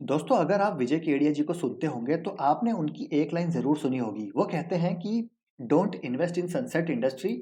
दोस्तों, अगर आप विजय केडिया जी को सुनते होंगे तो आपने उनकी एक लाइन ज़रूर सुनी होगी। वो कहते हैं कि don't invest in sunset industry,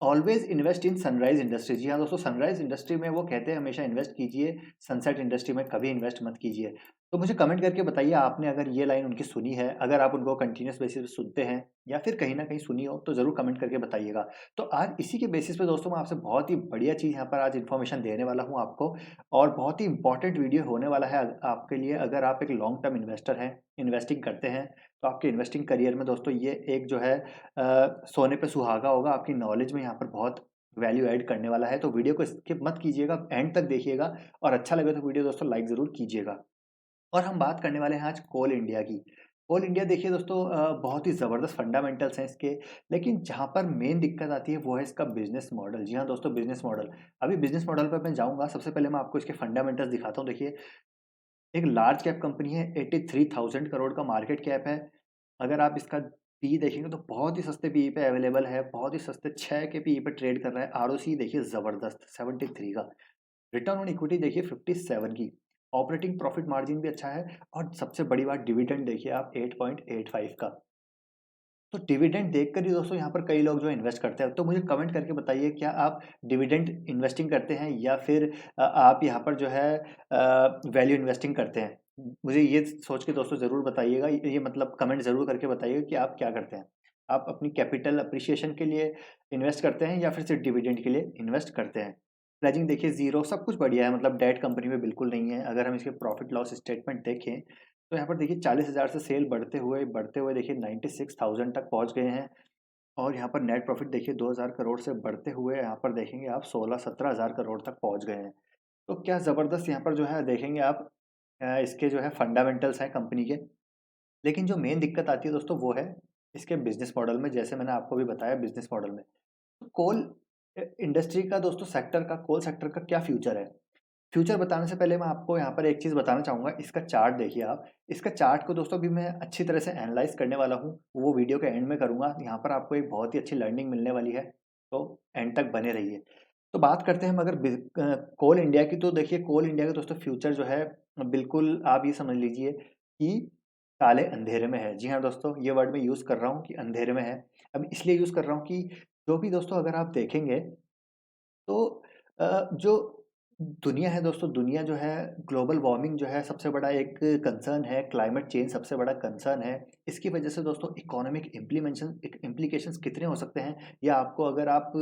always invest in sunrise industry. जी हाँ दोस्तों, सनराइज़ इंडस्ट्री में वो कहते हैं हमेशा इन्वेस्ट कीजिए, सनसेट इंडस्ट्री में कभी इन्वेस्ट मत कीजिए। तो मुझे कमेंट करके बताइए आपने अगर ये लाइन उनकी सुनी है, अगर आप उनको कंटीन्यूअस बेसिस पे सुनते हैं या फिर कहीं न कहीं सुनी हो तो ज़रूर कमेंट करके बताइएगा। तो आज इसी के बेसिस पे दोस्तों मैं आपसे बहुत ही बढ़िया चीज़ यहाँ पर आज इन्फॉर्मेशन देने वाला हूँ आपको। और बहुत ही इम्पोर्टेंट वीडियो होने वाला है आपके लिए अगर आप एक लॉन्ग टर्म इन्वेस्टर हैं, इन्वेस्टिंग करते हैं, तो आपके इन्वेस्टिंग करियर में दोस्तों ये एक जो है सोने पे सुहागा होगा, आपकी नॉलेज में यहाँ पर बहुत वैल्यू ऐड करने वाला है। तो वीडियो को स्किप मत कीजिएगा, एंड तक देखिएगा और अच्छा लगे तो वीडियो दोस्तों लाइक ज़रूर कीजिएगा। और हम बात करने वाले हैं आज कोल इंडिया की। कोल इंडिया देखिए दोस्तों बहुत ही ज़बरदस्त फंडामेंटल्स हैं इसके, लेकिन जहाँ पर मेन दिक्कत आती है वो है इसका बिज़नेस मॉडल। जी हाँ दोस्तों, बिज़नेस मॉडल। अभी बिज़नेस मॉडल पे मैं जाऊँगा, सबसे पहले मैं आपको इसके फंडामेंटल्स दिखाता हूँ। देखिए, एक लार्ज कैप कंपनी है, 83,000 करोड़ का मार्केट कैप है। अगर आप इसका पीई देखेंगे तो बहुत ही सस्ते पीई पे अवेलेबल है, बहुत ही सस्ते 6 के पीई पे ट्रेड कर रहा है। आरओसी देखिए ज़बरदस्त 73 का। रिटर्न ऑन इक्विटी देखिए 57 की। ऑपरेटिंग प्रॉफिट मार्जिन भी अच्छा है और सबसे बड़ी बात डिविडेंड देखिए आप 8.85 का। तो डिविडेंड देखकर ही दोस्तों यहाँ पर कई लोग जो है इन्वेस्ट करते हैं। तो मुझे कमेंट करके बताइए क्या आप डिविडेंड इन्वेस्टिंग करते हैं या फिर आप यहाँ पर जो है वैल्यू इन्वेस्टिंग करते हैं? मुझे ये सोच के दोस्तों ज़रूर बताइएगा, ये मतलब कमेंट ज़रूर करके बताइएगा कि आप क्या करते हैं? आप अपनी कैपिटल एप्रिसिएशन के लिए इन्वेस्ट करते हैं या फिर सिर्फ डिविडेंड के लिए इन्वेस्ट करते हैं? प्लेजिंग देखिए ज़ीरो, सब कुछ बढ़िया है, मतलब डेट कंपनी में बिल्कुल नहीं है। अगर हम इसके प्रॉफिट लॉस स्टेटमेंट देखें तो यहाँ पर देखिए 40,000 से सेल बढ़ते हुए देखिए 96,000 तक पहुँच गए हैं। और यहाँ पर नेट प्रॉफिट देखिए 2,000 करोड़ से बढ़ते हुए यहाँ पर देखेंगे आप 16-17,000 करोड़ तक पहुँच गए हैं। तो क्या ज़बरदस्त यहाँ पर जो है देखेंगे आप इसके जो है फंडामेंटल्स हैं कंपनी के। लेकिन जो मेन दिक्कत आती है दोस्तों वो है इसके बिज़नेस मॉडल में, जैसे मैंने आपको भी बताया बिज़नेस मॉडल में। तो कोल इंडस्ट्री का दोस्तों सेक्टर का, कोल सेक्टर का क्या फ्यूचर है? फ्यूचर बताने से पहले मैं आपको यहाँ पर एक चीज़ बताना चाहूँगा, इसका चार्ट देखिए आप। इसका चार्ट को दोस्तों अभी मैं अच्छी तरह से एनालाइज़ करने वाला हूँ, वो वीडियो के एंड में करूँगा। यहाँ पर आपको एक बहुत ही अच्छी लर्निंग मिलने वाली है, तो एंड तक बने रहिए। तो बात करते हैं हम अगर कोल इंडिया की, तो देखिए कोल इंडिया का दोस्तों फ्यूचर जो है बिल्कुल आप ये समझ लीजिए कि काले अंधेरे में है। जी हाँ दोस्तों, ये वर्ड मैं यूज़ कर रहा हूँ कि अंधेरे में है। अब इसलिए यूज़ कर रहा हूँ कि जो भी दोस्तों अगर आप देखेंगे तो जो दुनिया है दोस्तों, दुनिया जो है ग्लोबल वार्मिंग जो है सबसे बड़ा एक कंसर्न है, क्लाइमेट चेंज सबसे बड़ा कंसर्न है। इसकी वजह से दोस्तों इकोनॉमिक इम्प्लीकेशंस कितने हो सकते हैं, या आपको अगर आप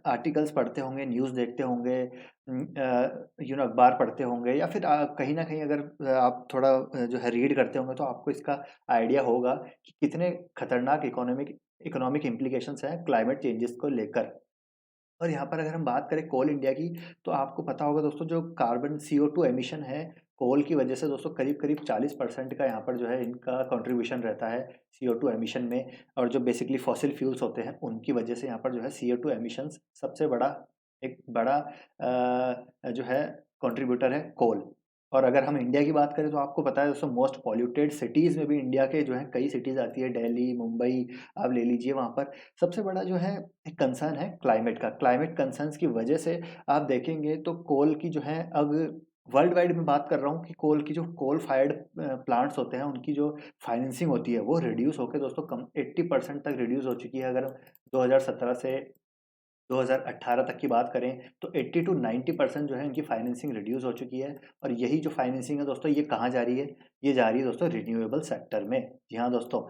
आर्टिकल्स पढ़ते होंगे, न्यूज़ देखते होंगे, अखबार पढ़ते होंगे या फिर कहीं न कहीं अगर आप थोड़ा जो है रीड करते होंगे तो आपको इसका आइडिया होगा कि कितने खतरनाक इकोनॉमिक इम्प्लीकेशंस हैं क्लाइमेट चेंजेस को लेकर। और यहाँ पर अगर हम बात करें कोल इंडिया की, तो आपको पता होगा दोस्तों जो कार्बन CO2 एमिशन है, कोल की वजह से दोस्तों करीब-करीब 40% का यहाँ पर जो है इनका कंट्रीब्यूशन रहता है CO2 एमिशन में। और जो बेसिकली फॉसिल फ्यूल्स होते हैं, उनकी वजह से यहाँ पर जो है CO2 एमिशंस सबसे बड़ा एक बड़ा जो है कंट्रीब्यूटर है कोल। और अगर हम इंडिया की बात करें तो आपको पता है दोस्तों मोस्ट पॉल्यूटेड सिटीज़ में भी इंडिया के जो है कई सिटीज़ आती है, दिल्ली, मुंबई आप ले लीजिए, वहाँ पर सबसे बड़ा जो है एक कंसर्न है क्लाइमेट का। क्लाइमेट कंसर्न्स की वजह से आप देखेंगे तो कोल की जो है अब वर्ल्ड वाइड में बात कर रहा हूँ कि कोल की जो कोल फायर्ड प्लांट्स होते हैं उनकी जो फाइनेंसिंग होती है वो रिड्यूस होकर दोस्तों कम 80% तक रिड्यूस हो चुकी है। अगर 2017 से 2018 तक की बात करें तो 80 टू 90% जो है इनकी फाइनेंसिंग रिड्यूस हो चुकी है। और यही जो फाइनेंसिंग है दोस्तों ये कहाँ जा रही है? ये जा रही है दोस्तों रिन्यूएबल सेक्टर में। जी हाँ दोस्तों।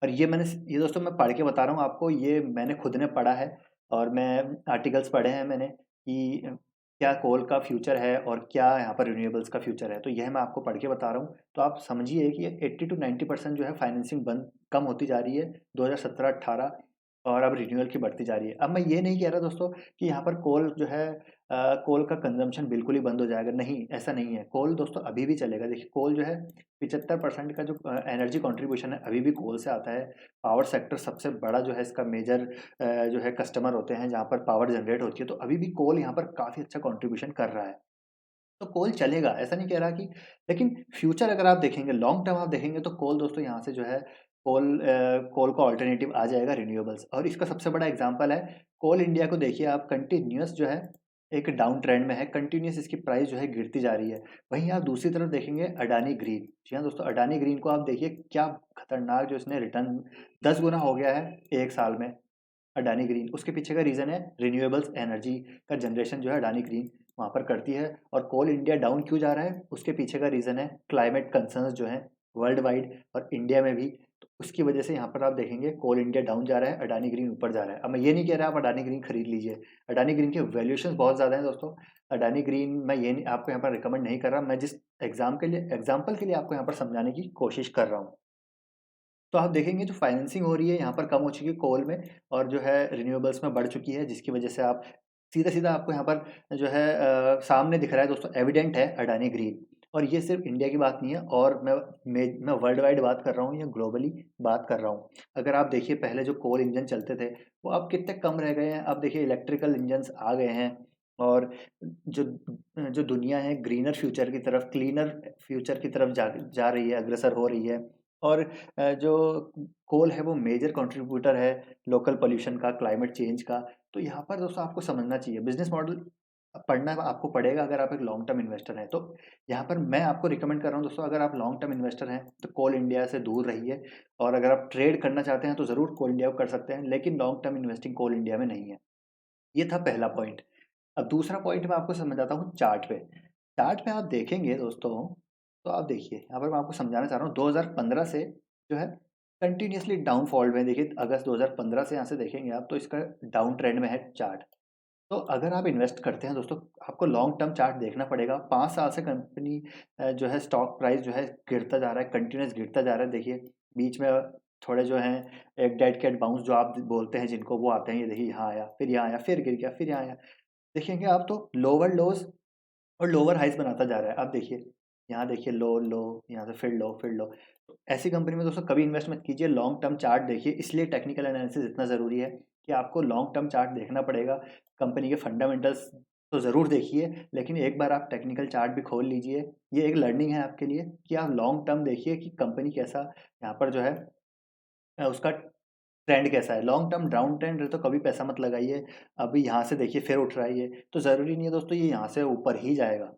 और ये दोस्तों मैं पढ़ के बता रहा हूँ आपको, ये मैंने खुद ने पढ़ा है और मैं आर्टिकल्स पढ़े हैं मैंने कि क्या कोल का फ्यूचर है और क्या यहाँ पर रिन्यूएबल्स का फ्यूचर है। तो यह मैं आपको पढ़ के बता रहा हूँ। तो आप समझिए कि 80 टू 90% जो है फाइनेंसिंग बंद कम होती जा रही है 2017-18, और अब रिन्यूअल की बढ़ती जा रही है। अब मैं ये नहीं कह रहा दोस्तों कि यहाँ पर कोल जो है कोल का कंज़म्पशन बिल्कुल ही बंद हो जाएगा, नहीं, ऐसा नहीं है। कोल दोस्तों अभी भी चलेगा। देखिए कोल जो है 75% का जो एनर्जी कंट्रीब्यूशन है अभी भी कोल से आता है। पावर सेक्टर सबसे बड़ा जो है इसका मेजर जो है कस्टमर होते हैं जहाँ पर पावर जनरेट होती है, तो अभी भी कोल यहाँ पर काफ़ी अच्छा कंट्रीब्यूशन कर रहा है। तो कोल चलेगा, ऐसा नहीं कह रहा कि, लेकिन फ्यूचर अगर आप देखेंगे, लॉन्ग टर्म आप देखेंगे तो कोल दोस्तों यहाँ से जो है कोल का अल्टरनेटिव आ जाएगा रिन्यूएबल्स। और इसका सबसे बड़ा एग्ज़ाम्पल है कोल इंडिया को देखिए आप, कंटिन्यूअस जो है एक डाउन ट्रेंड में है, कंटिन्यूअस इसकी प्राइस जो है गिरती जा रही है। वहीं आप दूसरी तरफ देखेंगे अडानी ग्रीन। जी हाँ दोस्तों, अडानी ग्रीन को आप देखिए क्या खतरनाक जो इसने रिटर्न 10 गुना हो गया है 1 साल में। अडानी ग्रीन, उसके पीछे का रीज़न है रिन्यूएबल्स एनर्जी का जनरेशन जो है अडानी ग्रीन वहाँ पर करती है। और कोल इंडिया डाउन क्यों जा रहा है, उसके पीछे का रीज़न है क्लाइमेट कंसर्न्स जो हैं वर्ल्ड वाइड और इंडिया में भी। तो उसकी वजह से यहाँ पर आप देखेंगे कोल इंडिया डाउन जा रहा है, अडानी ग्रीन ऊपर जा रहा है। अब मैं ये नहीं कह रहा आप अडानी ग्रीन खरीद लीजिए, अडानी ग्रीन के वैल्यूएशंस बहुत ज़्यादा हैं दोस्तों। अडानी ग्रीन मैं ये नहीं आपको यहाँ पर रिकमेंड नहीं कर रहा, मैं जिस एग्जाम्पल के लिए आपको यहाँ पर समझाने की कोशिश कर रहा हूँ। तो आप देखेंगे जो फाइनेंसिंग हो रही है यहाँ पर कम हो चुकी है कोल में, और जो है रिन्यूएबल्स में बढ़ चुकी है, जिसकी वजह से आप सीधा-सीधा आपको यहाँ पर जो है सामने दिख रहा है दोस्तों, एविडेंट है अडानी ग्रीन। और ये सिर्फ इंडिया की बात नहीं है, और मैं वर्ल्ड वाइड बात कर रहा हूँ या ग्लोबली बात कर रहा हूँ। अगर आप देखिए पहले जो कोल इंजन चलते थे वो अब कितने कम रह गए हैं। अब देखिए इलेक्ट्रिकल इंजन्स आ गए हैं, और जो जो दुनिया है ग्रीनर फ्यूचर की तरफ, क्लीनर फ्यूचर की तरफ जा जा रही है, अग्रसर हो रही है। और जो कोल है वो मेजर कंट्रीब्यूटर है लोकल पॉल्यूशन का, क्लाइमेट चेंज का। तो यहाँ पर दोस्तों आपको समझना चाहिए बिज़नेस मॉडल पढ़ना आपको पड़ेगा अगर आप एक लॉन्ग टर्म इन्वेस्टर हैं। तो यहाँ पर मैं आपको रिकमेंड कर रहा हूँ दोस्तों, अगर आप लॉन्ग टर्म इन्वेस्टर हैं तो कोल इंडिया से दूर रहिए, और अगर आप ट्रेड करना चाहते हैं तो ज़रूर कोल इंडिया को कर सकते हैं, लेकिन लॉन्ग टर्म इन्वेस्टिंग कोल इंडिया में नहीं है। ये था पहला पॉइंट। अब दूसरा पॉइंट मैं आपको समझाता हूँ चार्ट पे। चार्ट पे आप देखेंगे दोस्तों, तो आप देखिए यहाँ पर मैं आपको समझाना चाह रहा हूँ 2015 से जो है कंटिन्यूअसली डाउनफॉल में। देखिए अगस्त 2015 से यहाँ से देखेंगे आप तो इसका डाउन ट्रेंड में है चार्ट। तो अगर आप इन्वेस्ट करते हैं दोस्तों, आपको लॉन्ग टर्म चार्ट देखना पड़ेगा। 5 साल से कंपनी जो है स्टॉक प्राइस जो है गिरता जा रहा है, कंटिन्यूअस गिरता जा रहा है। देखिए बीच में थोड़े जो हैं एक डेड कैट बाउंस जो आप बोलते हैं जिनको, वो आते हैं। ये देखिए यहाँ आया, फिर यहाँ आया, फिर गिर गया, फिर यहाँ आया। देखेंगे आप तो लोअर लोज और लोअर हाइस बनाता जा रहा है। आप देखिए यहाँ देखिए लो लो, यहाँ से फिर लो फिर लो। तो ऐसी कंपनी में दोस्तों कभी इन्वेस्ट मत कीजिए, लॉन्ग टर्म चार्ट देखिए। इसलिए टेक्निकल एनालिसिस इतना ज़रूरी है कि आपको लॉन्ग टर्म चार्ट देखना पड़ेगा। कंपनी के फंडामेंटल्स तो ज़रूर देखिए, लेकिन एक बार आप टेक्निकल चार्ट भी खोल लीजिए। ये एक लर्निंग है आपके लिए कि आप लॉन्ग टर्म देखिए कि कंपनी कैसा यहाँ पर जो है उसका ट्रेंड कैसा है। लॉन्ग टर्म डाउन ट्रेंड है तो कभी पैसा मत लगाइए। अभी यहाँ से देखिए फिर उठ रहा है ये, तो ज़रूरी नहीं है दोस्तों ये यहाँ से ऊपर ही जाएगा।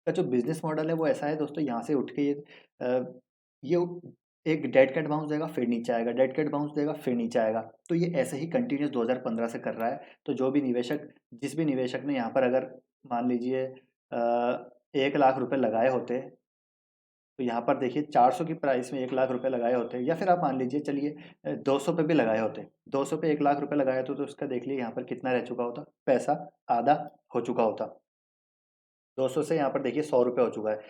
का जो बिज़नेस मॉडल है वो ऐसा है दोस्तों, यहाँ से उठ के ये एक डेड कैट बाउंस देगा फिर नीचे आएगा, डेड कैट बाउंस देगा फिर नीचे आएगा। तो ये ऐसे ही कंटिन्यूअस 2015 से कर रहा है। तो जो भी निवेशक जिस भी निवेशक ने यहाँ पर अगर मान लीजिए 1 लाख रुपए लगाए होते, तो यहाँ पर देखिए 400 की प्राइस में 1 लाख रुपए लगाए होते, या फिर आप मान लीजिए चलिए 200 पे भी लगाए होते, 200 पे 1 लाख रुपए लगाए होते, तो उसका देख लीजिए यहाँ पर कितना रह चुका होता, पैसा आधा हो चुका होता। 200 से यहाँ पर देखिए 100 रुपए हो चुका है।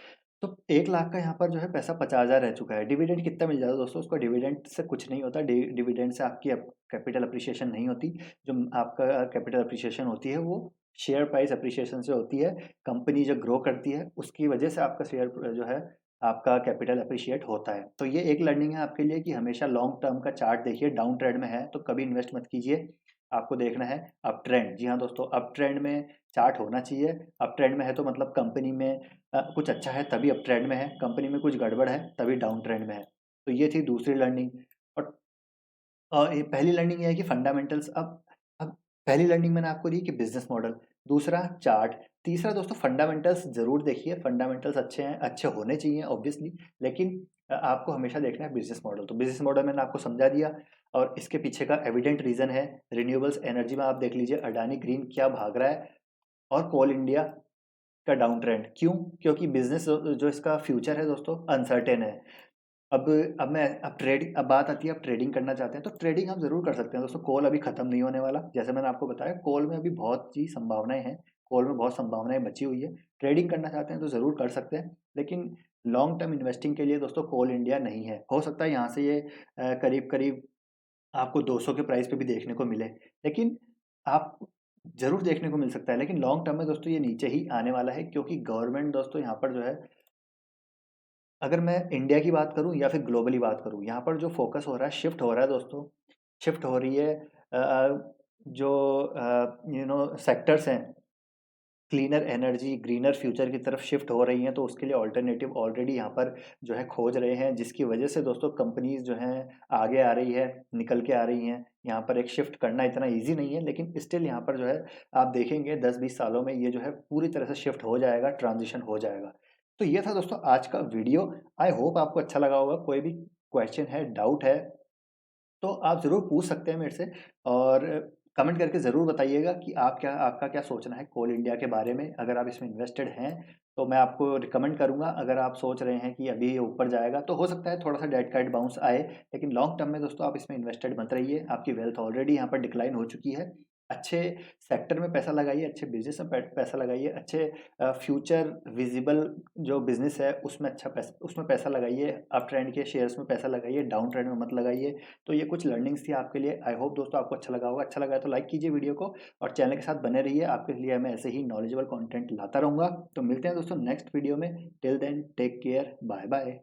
तो 1 लाख का यहाँ पर जो है पैसा 50,000 रह चुका है। डिविडेंड कितना मिल जाता है दोस्तों? उसको डिविडेंड से कुछ नहीं होता। डिविडेंड से आपकी कैपिटल अप्रिसिएशन नहीं होती। जो आपका कैपिटल अप्रिसिएशन होती है वो शेयर प्राइस अप्रिसिएशन से होती है। कंपनी जो ग्रो करती है उसकी वजह से आपका शेयर जो है आपका कैपिटल अप्रिशिएट होता है। तो ये एक लर्निंग है आपके लिए कि हमेशा लॉन्ग टर्म का चार्ट देखिए। डाउन ट्रेंड में है तो कभी इन्वेस्ट मत कीजिए। आपको देखना है अप ट्रेंड। जी हाँ दोस्तों, अप ट्रेंड में चार्ट होना चाहिए। अप ट्रेंड में है तो मतलब कंपनी में कुछ अच्छा है तभी अप ट्रेंड में है, कंपनी में कुछ गड़बड़ है तभी डाउन ट्रेंड में है। तो ये थी दूसरी लर्निंग। और ये पहली लर्निंग ये है कि फंडामेंटल्स। अब पहली लर्निंग मैंने आपको दी कि बिजनेस मॉडल, दूसरा चार्ट, तीसरा दोस्तों फंडामेंटल्स ज़रूर देखिए। फंडामेंटल्स अच्छे हैं, अच्छे होने चाहिए ऑब्वियसली, लेकिन आपको हमेशा देखना है बिजनेस मॉडल। तो बिजनेस मॉडल मैंने आपको समझा दिया, और इसके पीछे का एविडेंट रीज़न है रिन्यूएबल्स एनर्जी में। आप देख लीजिए अडानी ग्रीन क्या भाग रहा है, और कोल इंडिया का डाउन ट्रेंड क्यों? क्योंकि बिजनेस जो इसका फ्यूचर है दोस्तों अनसर्टेन है। अब अब बात आती है, आप ट्रेडिंग करना चाहते हैं तो ट्रेडिंग हम ज़रूर कर सकते हैं दोस्तों। कोल अभी ख़त्म नहीं होने वाला, जैसे मैंने आपको बताया कोल में अभी बहुत सी संभावनाएँ हैं, कोल में बहुत संभावनाएँ बची हुई है। ट्रेडिंग करना चाहते हैं तो ज़रूर कर सकते हैं, लेकिन लॉन्ग टर्म इन्वेस्टिंग के लिए दोस्तों कोल इंडिया नहीं है। हो सकता है यहाँ से ये करीब-करीब आपको 200 के प्राइस पे भी देखने को मिले, लेकिन आप ज़रूर देखने को मिल सकता है, लेकिन लॉन्ग टर्म में दोस्तों ये नीचे ही आने वाला है, क्योंकि गवर्नमेंट दोस्तों यहाँ पर जो है, अगर मैं इंडिया की बात करूँ या फिर ग्लोबली बात करूँ, यहाँ पर जो फ़ोकस हो रहा है, शिफ्ट हो रहा है दोस्तों, शिफ्ट हो रही है जो सेक्टर्स हैं, क्लीनर एनर्जी, ग्रीनर फ्यूचर की तरफ शिफ्ट हो रही हैं, तो उसके लिए अल्टरनेटिव ऑलरेडी यहाँ पर जो है खोज रहे हैं, जिसकी वजह से दोस्तों कंपनीज़ जो हैं आगे आ रही है, निकल के आ रही हैं। यहाँ पर एक शिफ्ट करना इतना ईज़ी नहीं है, लेकिन स्टिल यहाँ पर जो है आप देखेंगे 10-20 सालों में ये जो है पूरी तरह से शिफ्ट हो जाएगा, ट्रांज़िशन हो जाएगा। तो ये था दोस्तों आज का वीडियो। आई होप आपको अच्छा लगा होगा। कोई भी क्वेश्चन है, डाउट है, तो आप ज़रूर पूछ सकते हैं मेरे से, और कमेंट करके ज़रूर बताइएगा कि आपका क्या सोचना है कोल इंडिया के बारे में। अगर आप इसमें इन्वेस्टेड हैं तो मैं आपको रिकमेंड करूँगा। अगर आप सोच रहे हैं कि अभी ये ऊपर जाएगा तो हो सकता है थोड़ा-सा डेड कैट बाउंस आए, लेकिन लॉन्ग टर्म में दोस्तों आप इसमें इन्वेस्टेड मत रहिए। आपकी वेल्थ ऑलरेडी यहाँ पर डिक्लाइन हो चुकी है। अच्छे सेक्टर में पैसा लगाइए, अच्छे बिज़नेस में पैसा लगाइए, अच्छे फ्यूचर विज़िबल जो बिज़नेस है उसमें पैसा लगाइए। अप ट्रेंड के शेयर्स में पैसा लगाइए, डाउन ट्रेंड में मत लगाइए। तो ये कुछ लर्निंग्स थी आपके लिए। आई होप दोस्तों आपको अच्छा लगा होगा। अच्छा लगा है तो लाइक कीजिए वीडियो को, और चैनल के साथ बने रहिए। आपके लिए मैं ऐसे ही नॉलेजेबल कंटेंट लाता रहूँगा। तो मिलते हैं दोस्तों नेक्स्ट वीडियो में। Till then take care, bye bye.